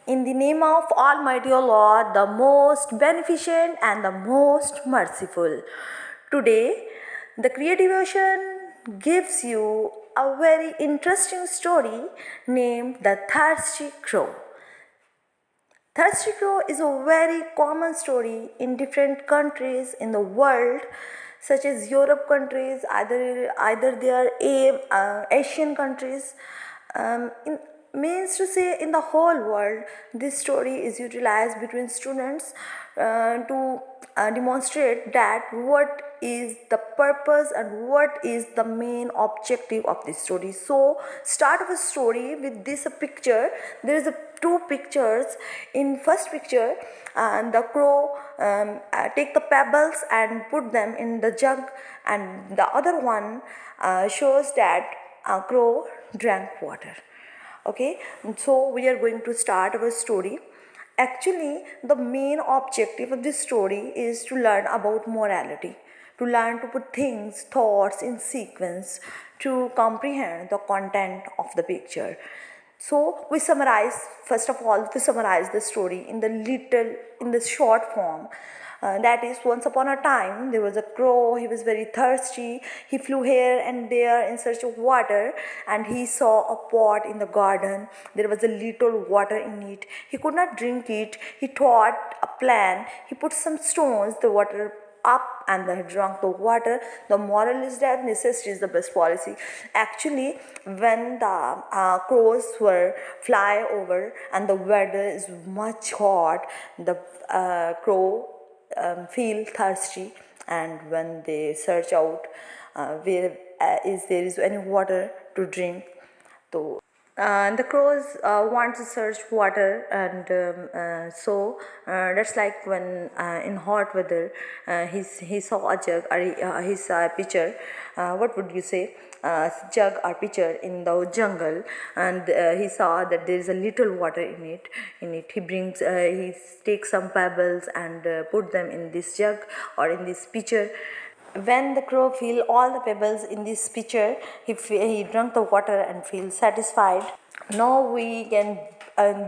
In the name of Almighty Allah, the most beneficent and the most merciful. Today, the Creative Ocean gives you a very interesting story named The Thirsty Crow. Thirsty Crow is a very common story in different countries in the world, such as Europe countries, either they are Asian countries. In, means to say in the whole world, this story is utilized between students to demonstrate that what is the purpose and what is the main objective of this story. So start of a story with this picture. There is two pictures. In first picture, the crow take the pebbles and put them in the jug, and the other one shows that a crow drank water. Okay, so we are going to start our story. Actually, the main objective of this story is to learn about morality, to learn to put things, thoughts in sequence, to comprehend the content of the picture. So we summarize, first of all, we summarize the story in the short form. That is, once upon a time, there was a crow. He was very thirsty. He flew here and there in search of water, and he saw a pot in the garden. There was a little water in it. He could not drink it. He thought a plan. He put some stones, the water up, and then drank the water. The moral is that necessity is the best policy. Actually, when the crows were fly over and the weather is much hot, the crow feel thirsty, and when they search out where there is any water to drink, so the crows want to search water, and so that's like when in hot weather he saw a jug, or he saw a pitcher. What would you say? Jug or pitcher in the jungle, and he saw that there is a little water in it. He takes some pebbles and put them in this jug or in this pitcher. When the crow feel all the pebbles in this pitcher, he drank the water and feel satisfied. Now we can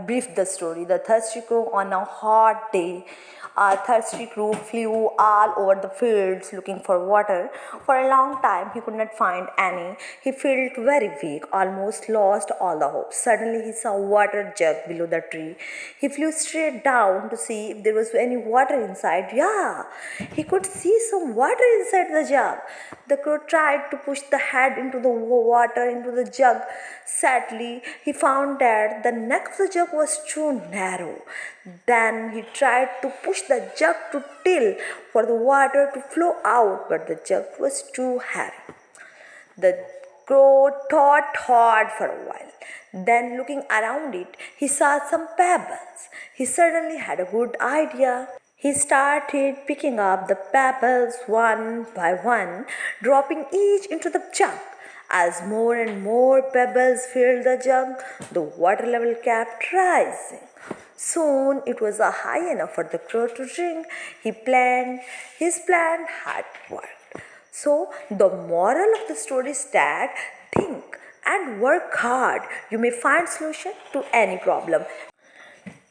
brief the story. The thirsty crow on a hot day. A thirsty crow flew all over the fields looking for water. For a long time he could not find any. He felt very weak, almost lost all the hope. Suddenly he saw a water jug below the tree. He flew straight down to see if there was any water inside. Yeah, he could see some water inside the jug. The crow tried to push the head into the water, into the jug. Sadly, he found that the neck of the jug was too narrow. Then he tried to push the jug to till for the water to flow out, but the jug was too heavy. The crow thought hard for a while. Then, looking around it, he saw some pebbles. He suddenly had a good idea. He started picking up the pebbles one by one, dropping each into the jug. As more and more pebbles filled the jug, the water level kept rising. Soon it was high enough for the crow to drink. His plan had worked. So the moral of the story is that think and work hard. You may find solution to any problem.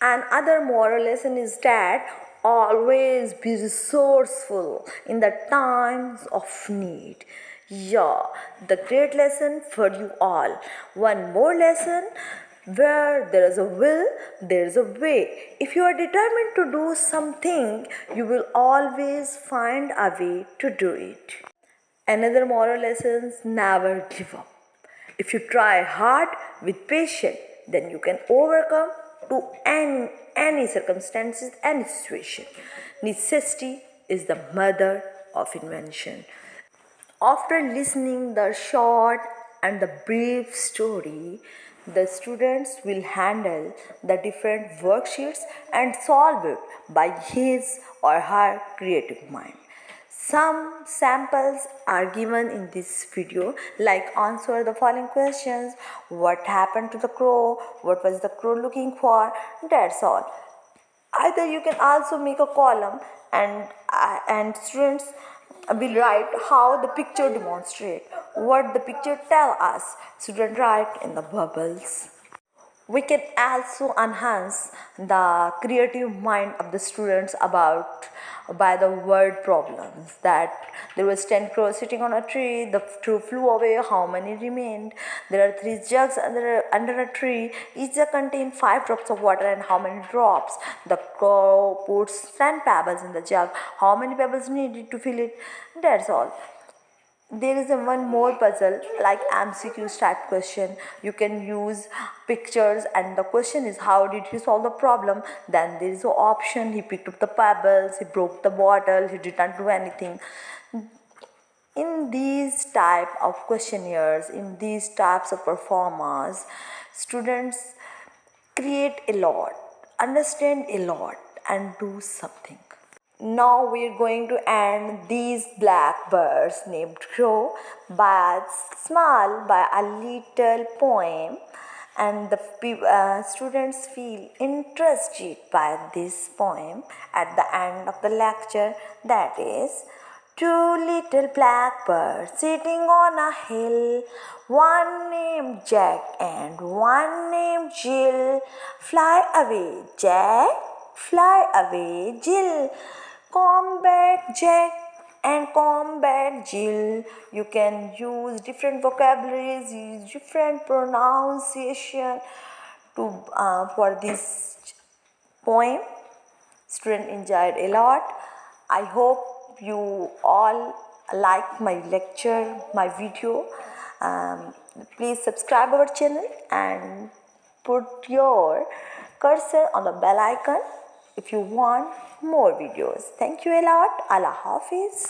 Another moral lesson is that always be resourceful in the times of need. Yeah, the great lesson for you all. One more lesson: where there is a will, there is a way. If you are determined to do something, you will always find a way to do it. Another moral lesson is never give up. If you try hard with patience, then you can overcome to any circumstances, any situation. Necessity is the mother of invention. After listening the short and the brief story, the students will handle the different worksheets and solve it by his or her creative mind. Some samples are given in this video, like answer the following questions: what happened to the crow, what was the crow looking for, that's all. Either you can also make a column, and students will write how the picture demonstrate, what the picture tell us. Student write in the bubbles. We can also enhance the creative mind of the students about by the word problems, that there was 10 crows sitting on a tree, the two flew away, how many remained? There are 3 jugs under a tree, each jug contained 5 drops of water, and how many drops? The crow puts 10 pebbles in the jug, how many pebbles needed to fill it? That's all. There is a one more puzzle like MCQ type question. You can use pictures, and the question is how did he solve the problem. Then there is an option: he picked up the pebbles, he broke the bottle, he did not do anything. In these type of questionnaires, in these types of performers, students create a lot, understand a lot, and do something. Now we are going to end these blackbirds named Crow by small by a little poem, and the students feel interested by this poem at the end of the lecture. That is, 2 little blackbirds sitting on a hill, one named Jack and one named Jill. Fly away, Jack, fly away, Jill. Combat Jack and combat Jill. You can use different vocabularies, use different pronunciation to for this poem. Student enjoyed a lot. I hope you all like my lecture, my video. Please subscribe our channel and put your cursor on the bell icon if you want more videos. Thank you a lot. Allah Hafiz.